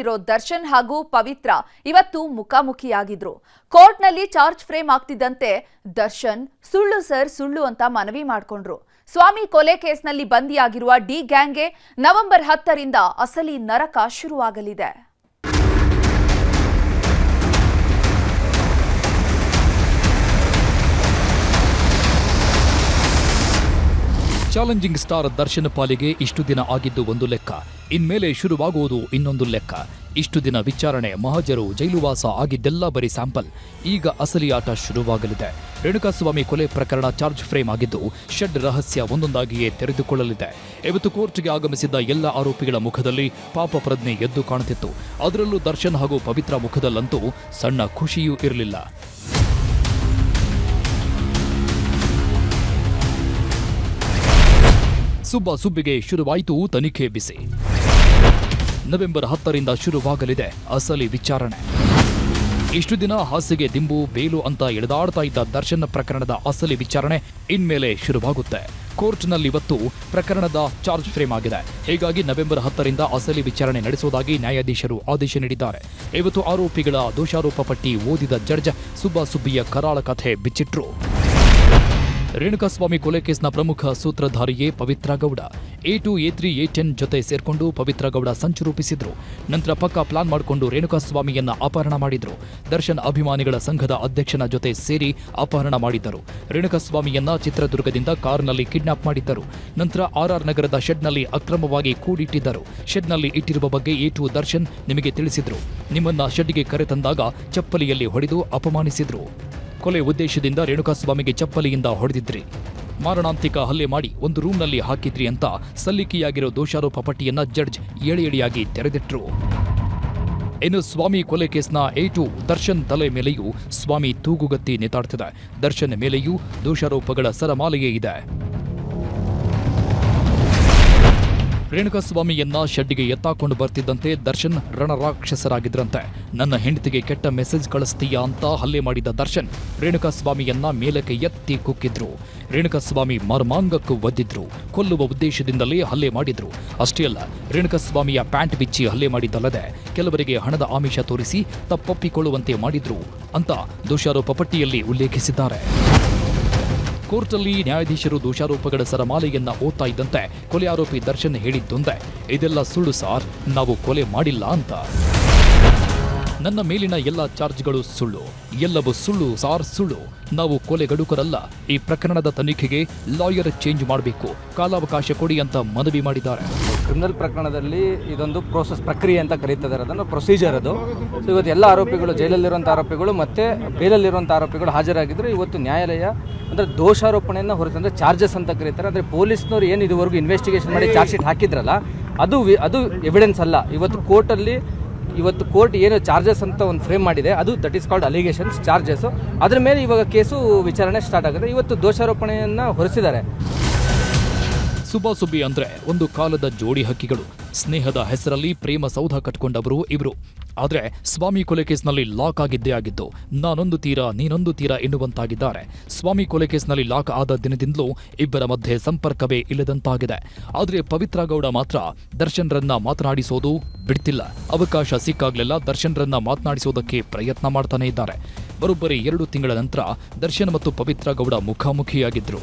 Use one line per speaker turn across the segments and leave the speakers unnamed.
ದರ್ಶನ್ ಹಾಗೂ ಪವಿತ್ರ ಇವತ್ತು ಮುಖಾಮುಖಿಯಾಗಿದ್ರು. ಕೋರ್ಟ್ನಲ್ಲಿ ಚಾರ್ಜ್ ಫ್ರೇಮ್ ಆಗ್ತಿದ್ದಂತೆ ದರ್ಶನ್ ಸುಳ್ಳು ಸರ್ ಸುಳ್ಳು ಅಂತ ಮನವಿ ಮಾಡಿಕೊಂಡ್ರು. ಸ್ವಾಮಿ ಕೊಲೆ ಕೇಸ್ನಲ್ಲಿ ಬಂದಿಯಾಗಿರುವ ಡಿ ಗ್ಯಾಂಗ್ಗೆ ನವೆಂಬರ್ 10ರಿಂದ ಅಸಲಿ ನರಕ ಶುರುವಾಗಲಿದೆ.
ಚಾಲೆಂಜಿಂಗ್ ಸ್ಟಾರ್ ದರ್ಶನ್ ಪಾಲಿಗೆ ಇಷ್ಟು ದಿನ ಆಗಿದ್ದು ಒಂದು ಲೆಕ್ಕ, ಇನ್ಮೇಲೆ ಶುರುವಾಗುವುದು ಇನ್ನೊಂದು ಲೆಕ್ಕ. ಇಷ್ಟು ದಿನ ವಿಚಾರಣೆ, ಮಹಜರು, ಜೈಲುವಾಸ ಆಗಿದ್ದೆಲ್ಲ ಬರೀ ಸ್ಯಾಂಪಲ್. ಈಗ ಅಸಲಿ ಆಟ ಶುರುವಾಗಲಿದೆ. ರೇಣುಕಾಸ್ವಾಮಿ ಕೊಲೆ ಪ್ರಕರಣ ಚಾರ್ಜ್ ಫ್ರೇಮ್ ಆಗಿದ್ದು ಶೆಡ್ ರಹಸ್ಯ ಒಂದೊಂದಾಗಿಯೇ ತೆರೆದುಕೊಳ್ಳಲಿದೆ. ಇವತ್ತು ಕೋರ್ಟ್ಗೆ ಆಗಮಿಸಿದ್ದ ಎಲ್ಲ ಆರೋಪಿಗಳ ಮುಖದಲ್ಲಿ ಪಾಪ ಪ್ರಜ್ಞೆ ಎದ್ದು ಕಾಣುತ್ತಿತ್ತು. ಅದರಲ್ಲೂ ದರ್ಶನ್ ಹಾಗೂ ಪವಿತ್ರ ಮುಖದಲ್ಲಂತೂ ಸಣ್ಣ ಖುಷಿಯೂ ಇರಲಿಲ್ಲ. ಸುಬ್ಬಿಗೆ ಶುರುವಾಯಿತು ತನಿಖೆ ಬಿಸಿ. ನವೆಂಬರ್ 10ರಿಂದ ಶುರುವಾಗಲಿದೆ ಅಸಲಿ ವಿಚಾರಣೆ. ಇಷ್ಟು ದಿನ ಹಾಸಿಗೆ ದಿಂಬು ಬೇಲು ಅಂತ ಎಳೆದಾಡ್ತಾ ಇದ್ದ ದರ್ಶನ್ ಪ್ರಕರಣದ ಅಸಲಿ ವಿಚಾರಣೆ ಇನ್ಮೇಲೆ ಶುರುವಾಗುತ್ತೆ. ಕೋರ್ಟ್ನಲ್ಲಿವತ್ತು ಪ್ರಕರಣದ ಚಾರ್ಜ್ ಫ್ರೇಮ್ ಆಗಿದೆ. ಹೀಗಾಗಿ ನವೆಂಬರ್ 10ರಿಂದ ಅಸಲಿ ವಿಚಾರಣೆ ನಡೆಸುವುದಾಗಿ ನ್ಯಾಯಾಧೀಶರು ಆದೇಶ ನೀಡಿದ್ದಾರೆ. ಇವತ್ತು ಆರೋಪಿಗಳ ದೋಷಾರೋಪ ಪಟ್ಟಿ ಓದಿದ ಜಡ್ಜ್ ಸುಬ್ಬಿಯ ಕರಾಳ ಕಥೆ ಬಿಚ್ಚಿಟ್ರು. ರೇಣುಕಾಸ್ವಾಮಿ ಕೊಲೆ ಕೇಸ್ನ ಪ್ರಮುಖ ಸೂತ್ರಧಾರಿಯೇ Pavithra Gowda. A2, A3, A10 ಜೊತೆ ಸೇರ್ಕೊಂಡು ಪವಿತ್ರ ಗೌಡ ಸಂಚು ರೂಪಿಸಿದ್ರು. ನಂತರ ಪಕ್ಕಾ ಪ್ಲಾನ್ ಮಾಡಿಕೊಂಡು ರೇಣುಕಾಸ್ವಾಮಿಯನ್ನ ಅಪಹರಣ ಮಾಡಿದ್ರು. ದರ್ಶನ್ ಅಭಿಮಾನಿಗಳ ಸಂಘದ ಅಧ್ಯಕ್ಷನ ಜೊತೆ ಸೇರಿ ಅಪಹರಣ ಮಾಡಿದ್ದರು. ರೇಣುಕಾಸ್ವಾಮಿಯನ್ನ ಚಿತ್ರದುರ್ಗದಿಂದ ಕಾರ್ನಲ್ಲಿ ಕಿಡ್ನಾಪ್ ಮಾಡಿದ್ದರು. ನಂತರ RR ನಗರದ ಶೆಡ್ನಲ್ಲಿ ಅಕ್ರಮವಾಗಿ ಕೂಡಿಟ್ಟಿದ್ದರು. ಶೆಡ್ನಲ್ಲಿ ಇಟ್ಟಿರುವ ಬಗ್ಗೆ A2 ದರ್ಶನ್ ನಿಮಗೆ ತಿಳಿಸಿದ್ರು. ನಿಮ್ಮನ್ನ ಶೆಡ್ಗೆ ಕರೆತಂದಾಗ ಚಪ್ಪಲಿಯಲ್ಲಿ ಹೊಡೆದು ಅಪಮಾನಿಸಿದ್ರು. ಕೊಲೆ ಉದ್ದೇಶದಿಂದ ರೇಣುಕಾಸ್ವಾಮಿಗೆ ಚಪ್ಪಲಿಯಿಂದ ಹೊಡೆದಿದ್ರಿ, ಮಾರಣಾಂತಿಕ ಹಲ್ಲೆ ಮಾಡಿ ಒಂದು ರೂಮ್ನಲ್ಲಿ ಹಾಕಿದ್ರಿ ಅಂತ ಸಲ್ಲಿಕೆಯಾಗಿರೋ ದೋಷಾರೋಪ ಪಟ್ಟಿಯನ್ನ ಜಡ್ಜ್ ಎಳೆಯಾಗಿ ತೆರೆದಿಟ್ರು. ಇನ್ನು ಸ್ವಾಮಿ ಕೊಲೆ ಕೇಸ್ನ A2 ದರ್ಶನ್ ತಲೆ ಮೇಲೆಯೂ ಸ್ವಾಮಿ ತೂಗುಗತ್ತಿ ನೇತಾಡ್ತಿದೆ. ದರ್ಶನ್ ಮೇಲೆಯೂ ದೋಷಾರೋಪಗಳ ಸರಮಾಲೆಯೇ ಇದೆ. ರೇಣುಕಾಸ್ವಾಮಿಯನ್ನ ಶೆಡ್ಗೆ ಎತ್ತಾಕೊಂಡು ಬರ್ತಿದ್ದಂತೆ ದರ್ಶನ್ ರಣರಾಕ್ಷಸರಾಗಿದ್ರಂತೆ. ನನ್ನ ಹೆಂಡತಿಗೆ ಕೆಟ್ಟ ಮೆಸೇಜ್ ಕಳಿಸ್ತೀಯಾ ಅಂತ ಹಲ್ಲೆ ಮಾಡಿದ ದರ್ಶನ್ ರೇಣುಕಾಸ್ವಾಮಿಯನ್ನ ಮೇಲಕ್ಕೆ ಎತ್ತಿ ಕುಕ್ಕಿದ್ರು. ರೇಣುಕಾಸ್ವಾಮಿ ಮರ್ಮಾಂಗಕ್ಕೂ ಒದ್ದಿದ್ರು. ಕೊಲ್ಲುವ ಉದ್ದೇಶದಿಂದಲೇ ಹಲ್ಲೆ ಮಾಡಿದ್ರು. ಅಷ್ಟೇ ಅಲ್ಲ, ರೇಣುಕಾಸ್ವಾಮಿಯ ಪ್ಯಾಂಟ್ ಬಿಚ್ಚಿ ಹಲ್ಲೆ ಮಾಡಿದ್ದಲ್ಲದೆ ಕೆಲವರಿಗೆ ಹಣದ ಆಮಿಷ ತೋರಿಸಿ ತಪ್ಪೊಪ್ಪಿಕೊಳ್ಳುವಂತೆ ಮಾಡಿದ್ರು ಅಂತ ದೋಷಾರೋಪ ಪಟ್ಟಿಯಲ್ಲಿ ಉಲ್ಲೇಖಿಸಿದ್ದಾರೆ. ಕೋರ್ಟಲ್ಲಿ ನ್ಯಾಯಾಧೀಶರು ದೋಷಾರೋಪಗಳ ಸರಮಾಲೆಯನ್ನ ಓದ್ತಾ ಇದ್ದಂತೆ ಕೊಲೆ ಆರೋಪಿ ದರ್ಶನ್ ಹೇಳಿದ್ದೊಂದೇ, ಇದೆಲ್ಲ ಸುಳ್ಳು ಸಾರ್, ನಾವು ಕೊಲೆ ಮಾಡಿಲ್ಲ ಅಂತ. ನನ್ನ ಮೇಲಿನ ಎಲ್ಲ ಚಾರ್ಜ್ಗಳು ಸುಳ್ಳು, ಎಲ್ಲವೂ ಸುಳ್ಳು ಸಾರ್, ಸುಳ್ಳು. ನಾವು ಕೊಲೆಗಡುಕರಲ್ಲ. ಈ ಪ್ರಕರಣದ ತನಿಖೆಗೆ ಲಾಯರ್ ಚೇಂಜ್ ಮಾಡಬೇಕು, ಕಾಲಾವಕಾಶ ಕೊಡಿ ಅಂತ ಮನವಿ ಮಾಡಿದ್ದಾರೆ.
ಕ್ರಿಮಿನಲ್ ಪ್ರಕರಣದಲ್ಲಿ ಇದೊಂದು ಪ್ರಕ್ರಿಯೆ ಅಂತ ಕರೀತಿದ್ದಾರೆ, ಅದನ್ನು ಪ್ರೊಸೀಜರ್ ಅದು. ಸೊ ಇವತ್ತು ಎಲ್ಲ ಆರೋಪಿಗಳು, ಜೈಲಲ್ಲಿರುವಂಥ ಆರೋಪಿಗಳು ಮತ್ತು ಬೇಲಲ್ಲಿರುವಂಥ ಆರೋಪಿಗಳು ಹಾಜರಾಗಿದ್ದರು. ಇವತ್ತು ನ್ಯಾಯಾಲಯ ಅಂದರೆ ದೋಷಾರೋಪಣೆಯನ್ನು ಹೊರತಂದರೆ ಚಾರ್ಜಸ್ ಅಂತ ಕರೀತಾರೆ. ಅಂದರೆ ಪೊಲೀಸ್ನವ್ರು ಏನು ಇದುವರೆಗೂ ಇನ್ವೆಸ್ಟಿಗೇಷನ್ ಮಾಡಿ ಚಾರ್ಜ್ ಶೀಟ್ ಹಾಕಿದ್ರಲ್ಲ, ಅದು ಎವಿಡೆನ್ಸ್ ಅಲ್ಲ. ಇವತ್ತು ಕೋರ್ಟ್ ಏನು ಚಾರ್ಜಸ್ ಅಂತ ಒಂದು ಫ್ರೇಮ್ ಮಾಡಿದೆ, ಅದು that is called allegations, charges. ಅದ್ರ ಮೇಲೆ ಇವಾಗ ಕೇಸು ವಿಚಾರಣೆ ಸ್ಟಾರ್ಟ್ ಆಗುತ್ತೆ. ಇವತ್ತು ದೋಷಾರೋಪಣೆಯನ್ನು ಹೊರಿಸಿದ್ದಾರೆ.
ಸುಬ್ಬಿ ಅಂದ್ರೆ ಒಂದು ಕಾಲದ ಜೋಡಿ ಹಕ್ಕಿಗಳು. ಸ್ನೇಹದ ಹೆಸರಲ್ಲಿ ಪ್ರೇಮ ಸೌಧ ಕಟ್ಕೊಂಡವರು ಇವರು. ಆದ್ರೆ ಸ್ವಾಮಿ ಕೊಲೆ ಕೇಸ್ನಲ್ಲಿ ಲಾಕ್ ಆಗಿದ್ದೇ ಆಗಿದ್ದು ನಾನೊಂದು ತೀರ ನೀನೊಂದು ತೀರ ಎನ್ನುವಂತಾಗಿದ್ದಾರೆ. ಸ್ವಾಮಿ ಕೊಲೆ ಕೇಸ್ನಲ್ಲಿ ಲಾಕ್ ಆದ ದಿನದಿಂದಲೂ ಇಬ್ಬರ ಮಧ್ಯೆ ಸಂಪರ್ಕವೇ ಇಲ್ಲದಂತಾಗಿದೆ. ಆದ್ರೆ ಪವಿತ್ರ ಗೌಡ ಮಾತ್ರ ದರ್ಶನ್ರನ್ನ ಮಾತನಾಡಿಸೋದು ಬಿಡ್ತಿಲ್ಲ. ಅವಕಾಶ ಸಿಕ್ಕಾಗ್ಲೆಲ್ಲ ದರ್ಶನ್ರನ್ನ ಮಾತನಾಡಿಸೋದಕ್ಕೆ ಪ್ರಯತ್ನ ಮಾಡ್ತಾನೆ ಇದ್ದಾರೆ. ಬರೋಬ್ಬರಿ 2 ತಿಂಗಳ ನಂತರ ದರ್ಶನ್ ಮತ್ತು ಪವಿತ್ರ ಗೌಡ ಮುಖಾಮುಖಿಯಾಗಿದ್ರು.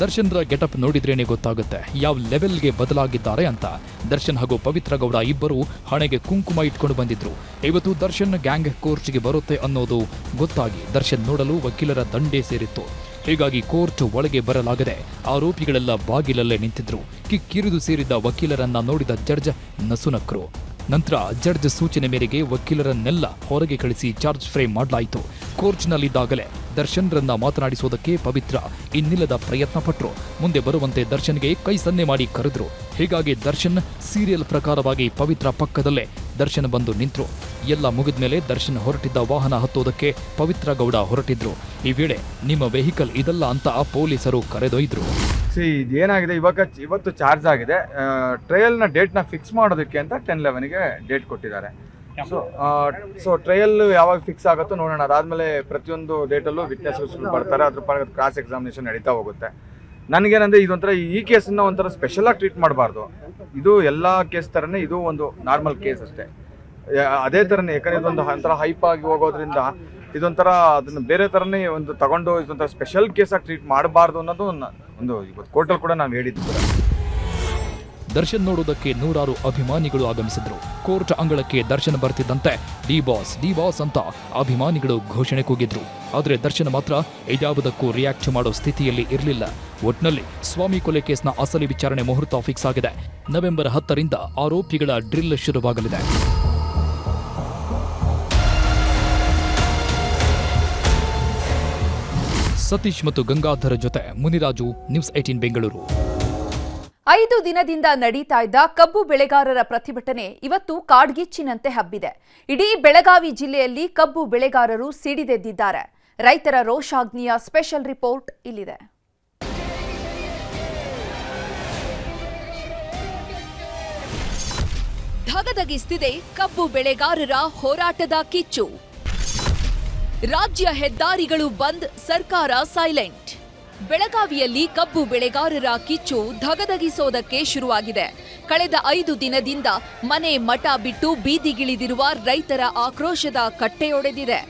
ದರ್ಶನ್ರ ಗೆಟಪ್ ನೋಡಿದ್ರೇನೆ ಗೊತ್ತಾಗುತ್ತೆ ಯಾವ ಲೆವೆಲ್ಗೆ ಬದಲಾಗಿದ್ದಾರೆ ಅಂತ. ದರ್ಶನ್ ಹಾಗೂ ಪವಿತ್ರ ಗೌಡ ಇಬ್ಬರು ಹಣೆಗೆ ಕುಂಕುಮ ಇಟ್ಕೊಂಡು ಬಂದಿದ್ರು. ಇವತ್ತು ದರ್ಶನ್ ಗ್ಯಾಂಗ್ ಕೋರ್ಟ್ಗೆ ಬರುತ್ತೆ ಅನ್ನೋದು ಗೊತ್ತಾಗಿ ದರ್ಶನ್ ನೋಡಲು ವಕೀಲರ ದಂಡೇ ಸೇರಿತ್ತು. ಹೀಗಾಗಿ ಕೋರ್ಟ್ ಒಳಗೆ ಬರಲಾಗದೆ ಆರೋಪಿಗಳೆಲ್ಲ ಬಾಗಿಲಲ್ಲೇ ನಿಂತಿದ್ರು. ಕಿಕ್ಕಿರಿದು ಸೇರಿದ್ದ ವಕೀಲರನ್ನ ನೋಡಿದ ಜಡ್ಜ್ ನಸುನಕ್ರು. ನಂತರ ಜಡ್ಜ್ ಸೂಚನೆ ಮೇರೆಗೆ ವಕೀಲರನ್ನೆಲ್ಲ ಹೊರಗೆ ಕಳಿಸಿ ಚಾರ್ಜ್ ಫ್ರೇಮ್ ಮಾಡಲಾಯಿತು. ಕೋರ್ಟ್ನಲ್ಲಿದ್ದಾಗಲೇ ದರ್ಶನ್ರನ್ನ ಮಾತನಾಡಿಸೋದಕ್ಕೆ ಪವಿತ್ರ ಇನ್ನಿಲ್ಲದ ಪ್ರಯತ್ನ ಪಟ್ರು. ಮುಂದೆ ಬರುವಂತೆ ದರ್ಶನ್ಗೆ ಕೈ ಸನ್ನೆ ಮಾಡಿ ಕರೆದ್ರು. ಹೀಗಾಗಿ ದರ್ಶನ್ ಸೀರಿಯಲ್ ಪ್ರಕಾರವಾಗಿ ಪವಿತ್ರ ಪಕ್ಕದಲ್ಲೇ ದರ್ಶನ್ ಬಂದು ನಿಂತರು. ಎಲ್ಲ ಮುಗಿದ್ಮೇಲೆ ದರ್ಶನ್ ಹೊರಟಿದ್ದ ವಾಹನ ಹತ್ತೋದಕ್ಕೆ ಪವಿತ್ರ ಗೌಡ ಹೊರಟಿದ್ರು. ಈ ವೇಳೆ ನಿಮ್ಮ ವೆಹಿಕಲ್ ಇದಲ್ಲ ಅಂತ ಪೊಲೀಸರು ಕರೆದೊಯ್ದ್ರು.
ಏನಾಗಿದೆ, ಇವತ್ತು ಚಾರ್ಜ್ ಆಗಿದೆ. ಟ್ರಯಲ್ನ ಡೇಟ್ನ ಫಿಕ್ಸ್ ಮಾಡೋದಕ್ಕೆ ಅಂತ 10/11ಗೆ ಡೇಟ್ ಕೊಟ್ಟಿದ್ದಾರೆ. ಸೊ ಟ್ರಯಲ್ ಯಾವಾಗ ಫಿಕ್ಸ್ ಆಗುತ್ತೋ ನೋಡೋಣ. ಅದಾದ್ಮೇಲೆ ಪ್ರತಿಯೊಂದು ಡೇಟಲ್ಲೂ ವಿಟ್ನೆಸ್ಗಳು ಬರ್ತಾರೆ, ಅದ್ರ ಪರ ಕ್ರಾಸ್ ಎಕ್ಸಾಮಿನೇಷನ್ ನಡೀತಾ ಹೋಗುತ್ತೆ. ನನಗೇನಂದರೆ ಇದೊಂಥರ ಈ ಕೇಸನ್ನು ಒಂಥರ ಸ್ಪೆಷಲಾಗಿ ಟ್ರೀಟ್ ಮಾಡಬಾರ್ದು. ಇದು ಎಲ್ಲ ಕೇಸ್ ಥರನೇ, ಇದು ಒಂದು ನಾರ್ಮಲ್ ಕೇಸ್ ಅಷ್ಟೇ. ಅದೇ ಥರನೇ, ಯಾಕಂದರೆ ಇದೊಂದು ಒಂಥರ ಹೈಪ್ ಆಗಿ ಹೋಗೋದ್ರಿಂದ ಇದೊಂಥರ ಅದನ್ನು ಬೇರೆ ಥರನೇ ಒಂದು ತಗೊಂಡು ಇದೊಂಥರ ಸ್ಪೆಷಲ್ ಕೇಸಾಗಿ ಟ್ರೀಟ್ ಮಾಡಬಾರ್ದು ಅನ್ನೋದು ಒಂದು ಇವತ್ತು ಕೋರ್ಟಲ್ಲಿ ಕೂಡ ನಾವು ಹೇಳಿದ್ದು ಕೂಡ.
ದರ್ಶನ್ ನೋಡುವುದಕ್ಕೆ ನೂರಾರು ಅಭಿಮಾನಿಗಳು ಆಗಮಿಸಿದ್ರು. ಕೋರ್ಟ್ ಅಂಗಳಕ್ಕೆ ದರ್ಶನ್ ಬರ್ತಿದ್ದಂತೆ ಡಿ ಬಾಸ್ ಅಂತ ಅಭಿಮಾನಿಗಳು ಘೋಷಣೆ ಕೂಗಿದ್ರು. ಆದರೆ ದರ್ಶನ್ ಮಾತ್ರ ಇದ್ಯಾವುದಕ್ಕೂ ರಿಯಾಕ್ಟ್ ಮಾಡೋ ಸ್ಥಿತಿಯಲ್ಲಿ ಇರಲಿಲ್ಲ. ಒಟ್ನಲ್ಲಿ ಸ್ವಾಮಿ ಕೊಲೆ ಕೇಸ್ನ ಅಸಲಿ ವಿಚಾರಣೆ ಮುಹೂರ್ತ ಫಿಕ್ಸ್ ಆಗಿದೆ. ನವೆಂಬರ್ 10ರಿಂದ ಆರೋಪಿಗಳ ಡ್ರಿಲ್ ಶುರುವಾಗಲಿದೆ. ಸತೀಶ್ ಮತ್ತು ಗಂಗಾಧರ ಜೊತೆ ಮುನಿರಾಜು, ನ್ಯೂಸ್ 18 ಬೆಂಗಳೂರು.
5 ದಿನದಿಂದ ನಡೀತಾ ಇದ್ದ ಕಬ್ಬು ಬೆಳೆಗಾರರ ಪ್ರತಿಭಟನೆ ಇವತ್ತು ಕಾಡ್ಗಿಚ್ಚಿನಂತೆ ಹಬ್ಬಿದೆ. ಇಡೀ ಬೆಳಗಾವಿ ಜಿಲ್ಲೆಯಲ್ಲಿ ಕಬ್ಬು ಬೆಳೆಗಾರರು ಸಿಡಿದೆದ್ದಿದ್ದಾರೆ. ರೈತರ ರೋಷಾಗ್ನಿಯ ಸ್ಪೆಷಲ್ ರಿಪೋರ್ಟ್ ಇಲ್ಲಿದೆ. ಧಗಧಗಿಸ್ತಿದೆ ಕಬ್ಬು ಬೆಳೆಗಾರರ ಹೋರಾಟದ ಕಿಚ್ಚು. ರಾಜ್ಯ ಹೆದ್ದಾರಿಗಳು ಬಂದ್, ಸರ್ಕಾರ ಸೈಲೆಂಟ್. ಬೆಳಗಾವಿಯಲ್ಲಿ ಕಬ್ಬು ಬೆಳೆಗಾರರ ಕಿಚ್ಚು ಧಗಧಗಿಸೋದಕ್ಕೆ ಶುರುವಾಗಿದೆ. ಕಳೆದ 5 ದಿನದಿಂದ ಮನೆ ಮಠ ಬಿಟ್ಟು ಬೀದಿಗಿಳಿದಿರುವ ರೈತರ ಆಕ್ರೋಶದ ಕಟ್ಟೆಯೊಡೆದಿದೆ.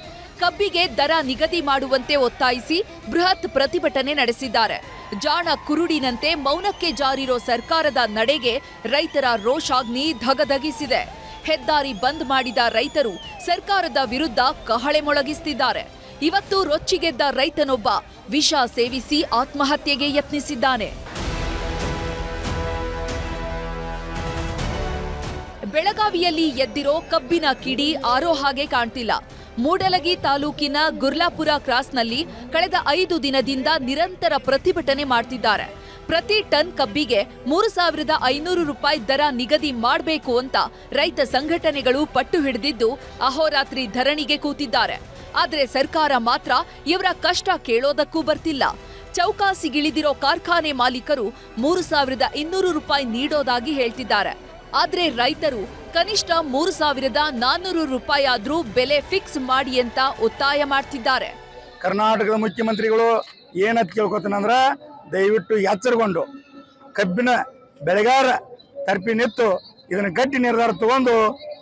ಕಬ್ಬಿಗೆ ದರ ನಿಗದಿ ಮಾಡುವಂತೆ ಒತ್ತಾಯಿಸಿ ಬೃಹತ್ ಪ್ರತಿಭಟನೆ ನಡೆಸಿದ್ದಾರೆ. ಜಾಣ ಕುರುಡಿನಂತೆ ಮೌನಕ್ಕೆ ಜಾರಿರೋ ಸರ್ಕಾರದ ನಡೆಗೆ ರೈತರ ರೋಷಾಗ್ನಿ ಧಗಧಗಿಸಿದೆ. ಹೆದ್ದಾರಿ ಬಂದ್ ಮಾಡಿದ ರೈತರು ಸರ್ಕಾರದ ವಿರುದ್ಧ ಕಹಳೆ ಮೊಳಗಿಸುತ್ತಿದ್ದಾರೆ. ಇವತ್ತು ರೊಚ್ಚಿಗೆದ್ದ ರೈತನೊಬ್ಬ ವಿಷ ಸೇವಿಸಿ ಆತ್ಮಹತ್ಯೆಗೆ ಯತ್ನಿಸಿದ್ದಾನೆ. ಬೆಳಗಾವಿಯಲ್ಲಿ ಎದ್ದಿರೋ ಕಬ್ಬಿನ ಕಿಡಿ ಆರೋ ಹಾಗೆ ಕಾಣ್ತಿಲ್ಲ. ಮೂಡಲಗಿ ತಾಲೂಕಿನ ಗುರ್ಲಾಪುರ ಕ್ರಾಸ್ನಲ್ಲಿ ಕಳೆದ 5 ದಿನದಿಂದ ನಿರಂತರ ಪ್ರತಿಭಟನೆ ಮಾಡ್ತಿದ್ದಾರೆ. ಪ್ರತಿ ಟನ್ ಕಬ್ಬಿಗೆ 3,500 ರೂಪಾಯಿ ದರ ನಿಗದಿ ಮಾಡಬೇಕು ಅಂತ ರೈತ ಸಂಘಟನೆಗಳು ಪಟ್ಟು ಹಿಡಿದಿದ್ದು ಅಹೋರಾತ್ರಿ ಧರಣಿಗೆ ಕೂತಿದ್ದಾರೆ. ಆದರೆ ಸರ್ಕಾರ ಮಾತ್ರ ಇವರ ಕಷ್ಟ ಕೇಳೋದಕ್ಕೂ ಬರ್ತಿಲ್ಲ. ಚೌಕಾಸಿಗಿಳಿದಿರೋ ಕಾರ್ಖಾನೆ ಮಾಲೀಕರು 3,200 ರೂಪಾಯಿ ನೀಡೋದಾಗಿ ಹೇಳ್ತಿದ್ದಾರೆ. ಆದ್ರೆ ರೈತರು ಕನಿಷ್ಠ 3,400 ರೂಪಾಯಿ ಆದ್ರೂ ಬೆಲೆ ಫಿಕ್ಸ್ ಮಾಡಿ ಅಂತ ಒತ್ತಾಯ ಮಾಡ್ತಿದ್ದಾರೆ.
ಕರ್ನಾಟಕದ ಮುಖ್ಯಮಂತ್ರಿಗಳು ಏನಂತ ಕೇಳ್ಕೊತಾನಂದ್ರ ದಯವಿಟ್ಟು ಎಚ್ಚರಗೊಂಡು ಕಬ್ಬಿನ ಬೆಳೆಗಾರ ತರಪಿ ನಿಂತು ಇದನ್ನ ಗಟ್ಟಿ ನಿರ್ಧಾರ ತಗೊಂಡು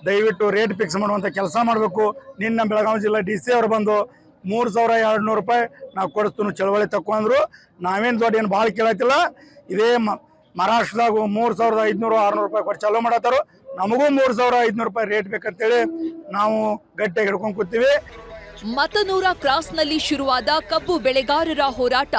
ದಯವಿಟ್ಟು ರೇಟ್ ಫಿಕ್ಸ್ ಮಾಡುವಂತ ಕೆಲಸ ಮಾಡಬೇಕು. ನಿನ್ನ ಬೆಳಗಾವಿ ಜಿಲ್ಲಾ DC ಅವರು ಬಂದು 3,200 ರೂಪಾಯಿ ನಾವು ಕೊಡಿಸ್ತು ಚಳವಳಿ ತಕೊಂಡ್ರು. ನಾವೇನು ದೊಡ್ಡ ಏನು ಭಾಳ ಕೇಳತ್ತಿಲ್ಲ. ಇದೇ ಮಹಾರಾಷ್ಟ್ರದಾಗ 3,500 600 ರೂಪಾಯಿ ಕೊಟ್ಟು ಚಾಲೂ ಮಾಡತ್ತಾರ. ನಮಗೂ 3,500 ರೂಪಾಯಿ ರೇಟ್ ಬೇಕಂತೇಳಿ ನಾವು ಗಟ್ಟಿಯಾಗಿ ಹಿಡ್ಕೊಂಡು ಕೂತೀವಿ.
ಮತನೂರ ಕ್ರಾಸ್ನಲ್ಲಿ ಶುರುವಾದ ಕಬ್ಬು ಬೆಳೆಗಾರರ ಹೋರಾಟ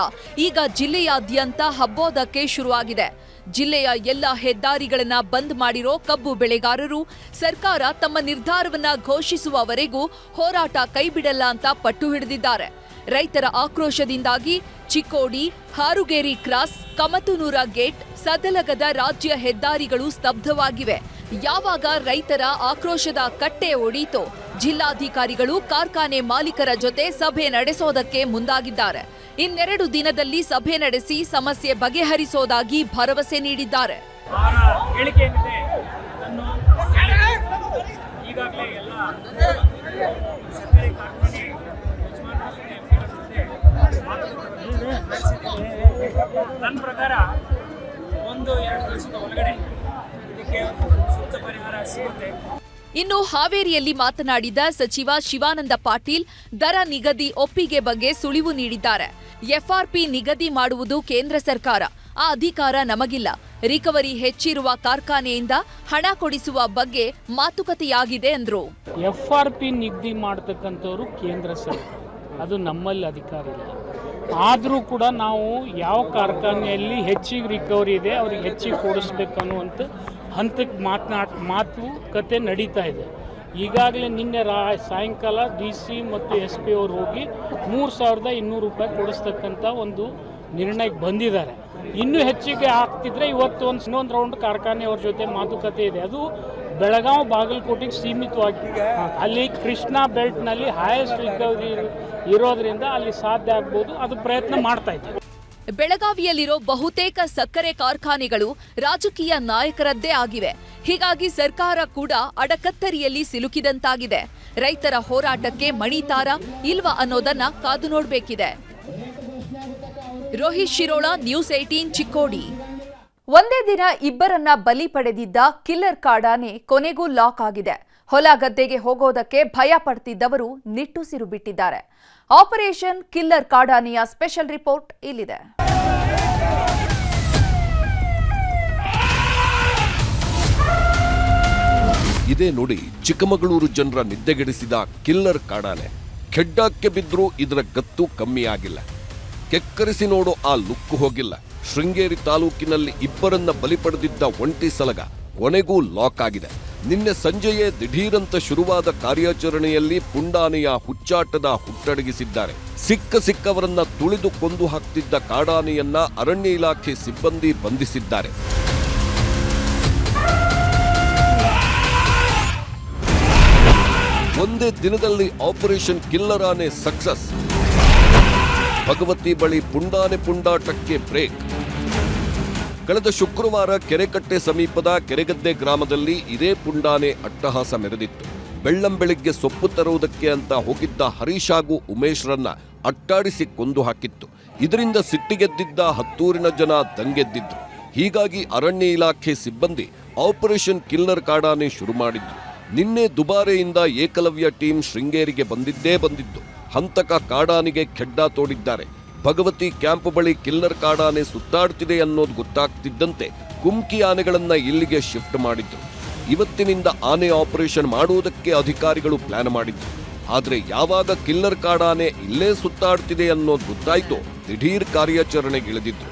ಈಗ ಜಿಲ್ಲೆಯಾದ್ಯಂತ ಹಬ್ಬೋದಕ್ಕೆ ಶುರುವಾಗಿದೆ. ಜಿಲ್ಲೆಯ ಎಲ್ಲ ಹೆದ್ದಾರಿಗಳನ್ನ ಬಂದ್ ಮಾಡಿರೋ ಕಬ್ಬು ಬೆಳೆಗಾರರು ಸರ್ಕಾರ ತಮ್ಮ ನಿರ್ಧಾರವನ್ನ ಘೋಷಿಸುವವರೆಗೂ ಹೋರಾಟ ಕೈಬಿಡಲ್ಲ ಅಂತ ಪಟ್ಟು ಹಿಡಿದಿದ್ದಾರೆ. ರೈತರ ಆಕ್ರೋಶದಿಂದಾಗಿ ಚಿಕ್ಕೋಡಿ, ಹಾರುಗೇರಿ ಕ್ರಾಸ್, ಕಮತನೂರ ಗೇಟ್, ಸದಲಗದ ರಾಜ್ಯ ಹೆದ್ದಾರಿಗಳು ಸ್ತಬ್ಧವಾಗಿವೆ. ಯಾವಾಗ ರೈತರ ಆಕ್ರೋಶದ ಕಟ್ಟೆ ಒಡೀತೋ ಜಿಲ್ಲಾಧಿಕಾರಿಗಳು ಕಾರ್ಖಾನೆ ಮಾಲೀಕರ ಜೊತೆ ಸಭೆ ನಡೆಸೋದಕ್ಕೆ ಮುಂದಾಗಿದ್ದಾರೆ. 2 ದಿನದಲ್ಲಿ ಸಭೆ ನಡೆಸಿ ಸಮಸ್ಯೆ ಬಗೆಹರಿಸೋದಾಗಿ ಭರವಸೆ ನೀಡಿದ್ದಾರೆ.
ನನ್ನ ಪ್ರಕಾರ 1-2 ದಿವಸದ ಒಳಗಡೆ ಇದಕ್ಕೆ ಸೂಕ್ತ ಪರಿಹಾರ ಸಿಗುತ್ತೆ.
ಇನ್ನು ಹಾವೇರಿಯಲ್ಲಿ ಮಾತನಾಡಿದ ಸಚಿವ ಶಿವಾನಂದ ಪಾಟೀಲ್ ದರ ನಿಗದಿ ಒಪ್ಪಿಗೆ ಬಗ್ಗೆ ಸುಳಿವು ನೀಡಿದ್ದಾರೆ. FRP ನಿಗದಿ ಮಾಡುವುದು ಕೇಂದ್ರ ಸರ್ಕಾರ, ಆ ಅಧಿಕಾರ ನಮಗಿಲ್ಲ. ರಿಕವರಿ ಹೆಚ್ಚಿರುವ ಕಾರ್ಖಾನೆಯಿಂದ ಹಣ ಕೊಡಿಸುವ ಬಗ್ಗೆ ಮಾತುಕತೆಯಾಗಿದೆ ಎಂದರು.
FRP ನಿಗದಿ ಮಾಡತಕ್ಕಂಥವ್ರು ಕೇಂದ್ರ ಸರ್ಕಾರ, ಅದು ನಮ್ಮಲ್ಲಿ ಅಧಿಕಾರ ಇಲ್ಲ. ಆದರೂ ಕೂಡ ನಾವು ಯಾವ ಕಾರ್ಖಾನೆಯಲ್ಲಿ ಹೆಚ್ಚಿಗೆ ರಿಕವರಿ ಇದೆ ಅವ್ರಿಗೆ ಹೆಚ್ಚಿಗೆ ಕೊಡಿಸ್ಬೇಕು ಅನ್ನುವಂಥ ಹಂತಕ್ಕೆ ಮಾತುಕತೆ ನಡೀತಾ ಇದೆ. ಈಗಾಗಲೇ ನಿನ್ನೆ ಸಾಯಂಕಾಲ DC ಮತ್ತು SP ಅವರು ಹೋಗಿ 3,200 ರೂಪಾಯಿ ಕೊಡಿಸ್ತಕ್ಕಂಥ ಒಂದು ನಿರ್ಣಯಕ್ಕೆ ಬಂದಿದ್ದಾರೆ. ಇನ್ನೂ ಹೆಚ್ಚಿಗೆ ಆಗ್ತಿದ್ರೆ ಇವತ್ತು ಇನ್ನೊಂದು ರೌಂಡ್ ಕಾರ್ಖಾನೆಯವ್ರ ಜೊತೆ ಮಾತುಕತೆ ಇದೆ. ಅದು ಬೆಳಗಾವಿ ಬಾಗಲಕೋಟೆಗೆ ಸೀಮಿತವಾಗಿ, ಅಲ್ಲಿ ಕೃಷ್ಣಾ ಬೆಲ್ಟ್ನಲ್ಲಿ ಹೈಯೆಸ್ಟ್ ರಿಕವರಿ ಇರೋದ್ರಿಂದ ಅಲ್ಲಿ ಸಾಧ್ಯ ಆಗ್ಬೋದು. ಅದು ಪ್ರಯತ್ನ ಮಾಡ್ತಾ ಇದ್ದೀವಿ.
ಬೆಳಗಾವಿಯಲ್ಲಿರೋ ಬಹುತೇಕ ಸಕ್ಕರೆ ಕಾರ್ಖಾನೆಗಳು ರಾಜಕೀಯ ನಾಯಕರದ್ದೇ ಆಗಿವೆ. ಹೀಗಾಗಿ ಸರ್ಕಾರ ಕೂಡ ಅಡಕತ್ತರಿಯಲ್ಲಿ ಸಿಲುಕಿದಂತಾಗಿದೆ. ರೈತರ ಹೋರಾಟಕ್ಕೆ ಮಣಿತಾರ ಇಲ್ವಾ ಅನ್ನೋದನ್ನ ಕಾದು ನೋಡಬೇಕಿದೆ.
ರೋಹಿತ್ ಶಿರೋಳ, ನ್ಯೂಸ್ 18 ಚಿಕ್ಕೋಡಿ.
ಒಂದೇ ದಿನ ಇಬ್ಬರನ್ನ ಬಲಿ ಪಡೆದಿದ್ದ ಕಿಲ್ಲರ್ ಕಾಡಾನೆ ಕೊನೆಗೂ ಲಾಕ್ ಆಗಿದೆ. ಹೊಲ ಗದ್ದೆಗೆ ಹೋಗೋದಕ್ಕೆ ಭಯ ಪಡ್ತಿದ್ದವರು ನಿಟ್ಟುಸಿರು ಬಿಟ್ಟಿದ್ದಾರೆ. ಆಪರೇಷನ್ ಕಿಲ್ಲರ್ ಕಾಡಾನೆಯ ಸ್ಪೆಷಲ್ ರಿಪೋರ್ಟ್ ಇಲ್ಲಿದೆ.
ಇದೇ ನೋಡಿ ಚಿಕ್ಕಮಗಳೂರು ಜನರ ನಿದ್ದೆಗೆಡಿಸಿದ ಕಿಲ್ಲರ್ ಕಾಡಾನೆ. ಖೆಡ್ಡಾಕ್ಕೆ ಬಿದ್ದರೂ ಇದರ ಗತ್ತು ಕಮ್ಮಿಯಾಗಿಲ್ಲ. ಕೆಕ್ಕರಿಸಿ ನೋಡೋ ಆ ಲುಕ್ಕು ಹೋಗಿಲ್ಲ. ಶೃಂಗೇರಿ ತಾಲೂಕಿನಲ್ಲಿ ಇಬ್ಬರನ್ನ ಬಲಿ ಪಡೆದಿದ್ದ ಒಂಟಿ ಸಲಗ ಕೊನೆಗೂ ಲಾಕ್ ಆಗಿದೆ. ನಿನ್ನೆ ಸಂಜೆಯೇ ದಿಢೀರಂತ ಶುರುವಾದ ಕಾರ್ಯಾಚರಣೆಯಲ್ಲಿ ಪುಂಡಾನೆಯ ಹುಚ್ಚಾಟದ ಹುಟ್ಟಡಗಿಸಿದ್ದಾರೆ. ಸಿಕ್ಕವರನ್ನ ತುಳಿದು ಕೊಂದು ಹಾಕ್ತಿದ್ದ ಕಾಡಾನೆಯನ್ನ ಅರಣ್ಯ ಇಲಾಖೆ ಸಿಬ್ಬಂದಿ ಬಂಧಿಸಿದ್ದಾರೆ. ಒಂದೇ ದಿನದಲ್ಲಿ ಆಪರೇಷನ್ ಕಿಲ್ಲರ್ ಆನೆ ಸಕ್ಸಸ್. ಭಗವತಿ ಬಳಿ ಪುಂಡಾನೆ ಪುಂಡಾಟಕ್ಕೆ ಬ್ರೇಕ್. ಕಳೆದ ಶುಕ್ರವಾರ ಕೆರೆಕಟ್ಟೆ ಸಮೀಪದ ಕೆರೆಗದ್ದೆ ಗ್ರಾಮದಲ್ಲಿ ಇದೇ ಪುಂಡಾನೆ ಅಟ್ಟಹಾಸ ಮೆರೆದಿತ್ತು. ಬೆಳ್ಳಂಬೆಳಿಗ್ಗೆ ಸೊಪ್ಪು ತರುವುದಕ್ಕೆ ಅಂತ ಹೋಗಿದ್ದ ಹರೀಶ್ ಹಾಗೂ ಉಮೇಶ್ರನ್ನ ಅಟ್ಟಾಡಿಸಿ ಕೊಂದು ಹಾಕಿತ್ತು. ಇದರಿಂದ ಸಿಟ್ಟಿಗೆದ್ದಿದ್ದ ಹತ್ತೂರಿನ ಜನ ದಂಗೆದ್ದಿದ್ರು. ಹೀಗಾಗಿ ಅರಣ್ಯ ಇಲಾಖೆ ಸಿಬ್ಬಂದಿ ಆಪರೇಷನ್ ಕಿಲ್ಲರ್ ಕಾಡಾನೆ ಶುರು ಮಾಡಿದ್ರು. ನಿನ್ನೆ ದುಬಾರೆಯಿಂದ ಏಕಲವ್ಯ ಟೀಮ್ ಶೃಂಗೇರಿಗೆ ಬಂದಿದ್ದು ಹಂತಕ ಕಾಡಾನೆಗೆ ಖೆಡ್ಡಾ ತೋಡಿದ್ದಾರೆ. ಭಗವತಿ ಕ್ಯಾಂಪ್ ಬಳಿ ಕಿಲ್ಲರ್ ಕಾಡಾನೆ ಸುತ್ತಾಡ್ತಿದೆ ಅನ್ನೋದು ಗೊತ್ತಾಗ್ತಿದ್ದಂತೆ ಕುಮ್ಕಿ ಆನೆಗಳನ್ನ ಇಲ್ಲಿಗೆ ಶಿಫ್ಟ್ ಮಾಡಿದ್ರು. ಇವತ್ತಿನಿಂದ ಆನೆ ಆಪರೇಷನ್ ಮಾಡುವುದಕ್ಕೆ ಅಧಿಕಾರಿಗಳು ಪ್ಲಾನ್ ಮಾಡಿದ್ರು. ಆದ್ರೆ ಯಾವಾಗ ಕಿಲ್ಲರ್ ಕಾಡಾನೆ ಇಲ್ಲೇ ಸುತ್ತಾಡ್ತಿದೆ ಅನ್ನೋದು ಗೊತ್ತಾಯ್ತು, ದಿಢೀರ್ ಕಾರ್ಯಾಚರಣೆಗಿಳಿದಿದ್ರು.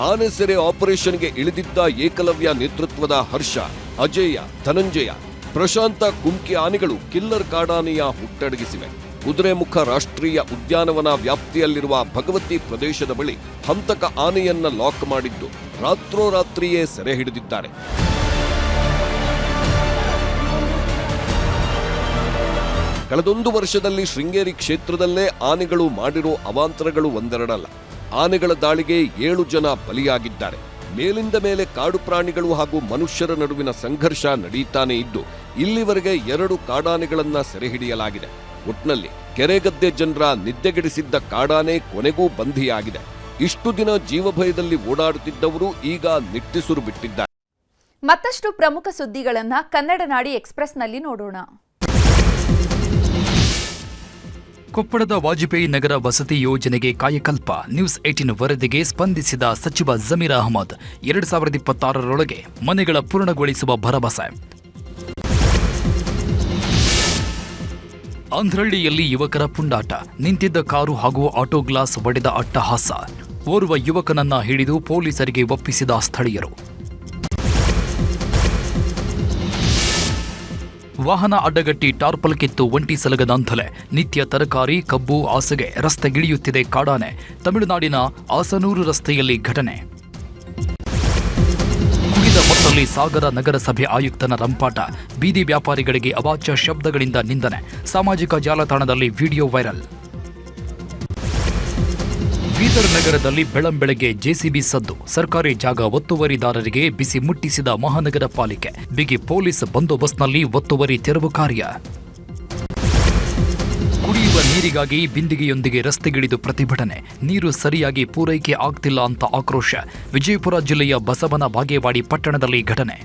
ಆನೆ ಸೆರೆ ಆಪರೇಷನ್ಗೆ ಇಳಿದಿದ್ದ ಏಕಲವ್ಯ ನೇತೃತ್ವದ ಹರ್ಷ, ಅಜೇಯ, ಧನಂಜಯ, ಪ್ರಶಾಂತ ಕುಮ್ಕಿ ಆನೆಗಳು ಕಿಲ್ಲರ್ ಕಾಡಾನೆಯ ಹುಟ್ಟಡಗಿಸಿವೆ. ಕುದುರೆಮುಖ ರಾಷ್ಟ್ರೀಯ ಉದ್ಯಾನವನ ವ್ಯಾಪ್ತಿಯಲ್ಲಿರುವ ಭಗವತಿ ಪ್ರದೇಶದ ಬಳಿ ಹಂತಕ ಆನೆಯನ್ನ ಲಾಕ್ ಮಾಡಿದ್ದು ರಾತ್ರೋರಾತ್ರಿಯೇ ಸೆರೆ ಹಿಡಿದಿದ್ದಾರೆ. ಕಳೆದೊಂದು ವರ್ಷದಲ್ಲಿ ಶೃಂಗೇರಿ ಕ್ಷೇತ್ರದಲ್ಲೇ ಆನೆಗಳು ಮಾಡಿರೋ ಅವಾಂತರಗಳು ಒಂದೆರಡಲ್ಲ. ಆನೆಗಳ ದಾಳಿಗೆ 7 ಜನ ಬಲಿಯಾಗಿದ್ದಾರೆ. ಮೇಲಿಂದ ಮೇಲೆ ಕಾಡು ಪ್ರಾಣಿಗಳು ಹಾಗೂ ಮನುಷ್ಯರ ನಡುವಿನ ಸಂಘರ್ಷ ನಡೀತಾನೆ ಇದ್ದು ಇಲ್ಲಿವರೆಗೆ 2 ಕಾಡಾನೆಗಳನ್ನ ಸೆರೆ ಹಿಡಿಯಲಾಗಿದೆ. ಒಟ್ನಲ್ಲಿ ಕೆರೆಗದ್ದೆ ಜನರ ನಿದ್ದೆಗೆಡಿಸಿದ್ದ ಕಾಡಾನೆ ಕೊನೆಗೂ ಬಂಧಿಯಾಗಿದೆ. ಇಷ್ಟು ದಿನ ಜೀವಭಯದಲ್ಲಿ ಓಡಾಡುತ್ತಿದ್ದವರು ಈಗ ನಿಟ್ಟುಸಿರು ಬಿಟ್ಟಿದ್ದಾರೆ.
ಮತ್ತಷ್ಟು ಪ್ರಮುಖ ಸುದ್ದಿಗಳನ್ನ ಕನ್ನಡ ನಾಡಿ ಎಕ್ಸ್‌ಪ್ರೆಸ್‌ನಲ್ಲಿ ನೋಡೋಣ.
ಕೊಪ್ಪಳದ ವಾಜಪೇಯಿ ನಗರ ವಸತಿ ಯೋಜನೆಗೆ ಕಾಯಕಲ್ಪ. ನ್ಯೂಸ್ 18 ವರದಿಗೆ ಸ್ಪಂದಿಸಿದ ಸಚಿವ ಜಮೀರ್ ಅಹಮದ್ 2026ರೊಳಗೆ ಮನೆಗಳ ಪೂರ್ಣಗೊಳಿಸುವ ಭರವಸೆ. ಅಂದ್ರಳ್ಳಿಯಲ್ಲಿ ಯುವಕರ ಪುಂಡಾಟ. ನಿಂತಿದ್ದ ಕಾರು ಹಾಗೂ ಆಟೋ ಗ್ಲಾಸ್ ಒಡೆದ ಅಟ್ಟಹಾಸ. ಓರ್ವ ಯುವಕನನ್ನ ಹಿಡಿದು ಪೊಲೀಸರಿಗೆ ಒಪ್ಪಿಸಿದ ಸ್ಥಳೀಯರು. ವಾಹನ ಅಡ್ಡಗಟ್ಟಿ ಟಾರ್ಪಲ್ ಕಿತ್ತು ಒಂಟಿ ಸಲಗದಂಥಲೆ. ನಿತ್ಯ ತರಕಾರಿ, ಕಬ್ಬು ಆಸೆಗೆ ರಸ್ತೆಗಿಳಿಯುತ್ತಿದೆ ಕಾಡಾನೆ. ತಮಿಳುನಾಡಿನ ಆಸನೂರು ರಸ್ತೆಯಲ್ಲಿ ಘಟನೆ. ಕುಡಿದ ಹೊತ್ತಲ್ಲಿ ಸಾಗರ ನಗರಸಭೆ ಆಯುಕ್ತನ ರಂಪಾಟ. ಬೀದಿ ವ್ಯಾಪಾರಿಗಳಿಗೆ ಅವಾಚ್ಯ ಶಬ್ದಗಳಿಂದ ನಿಂದನೆ. ಸಾಮಾಜಿಕ ಜಾಲತಾಣದಲ್ಲಿ ವಿಡಿಯೋ ವೈರಲ್. ಬೀದರ್ ನಗರದಲ್ಲಿ ಬೆಳ್ಳಂಬೆಳಗ್ಗೆ ಜೆಸಿಬಿ ಸದ್ದು. ಸರ್ಕಾರಿ ಜಾಗ ಒತ್ತುವರಿದಾರರಿಗೆ ಬಿಸಿ ಮುಟ್ಟಿಸಿದ ಮಹಾನಗರ ಪಾಲಿಕೆ. ಬಿಗಿ ಪೊಲೀಸ್ ಬಂದೋಬಸ್ತ್ನಲ್ಲಿ ಒತ್ತುವರಿ ತೆರವು ಕಾರ್ಯ. ಕುಡಿಯುವ ನೀರಿಗಾಗಿ ಬಿಂದಿಗೆಯೊಂದಿಗೆ ರಸ್ತೆಗಿಳಿದು ಪ್ರತಿಭಟನೆ. ನೀರು ಸರಿಯಾಗಿ ಪೂರೈಕೆ ಆಗ್ತಿಲ್ಲ ಅಂತ ಆಕ್ರೋಶ. ವಿಜಯಪುರ ಜಿಲ್ಲೆಯ ಬಸವನ ಬಾಗೇವಾಡಿ ಪಟ್ಟಣದಲ್ಲಿ ಘಟನೆ.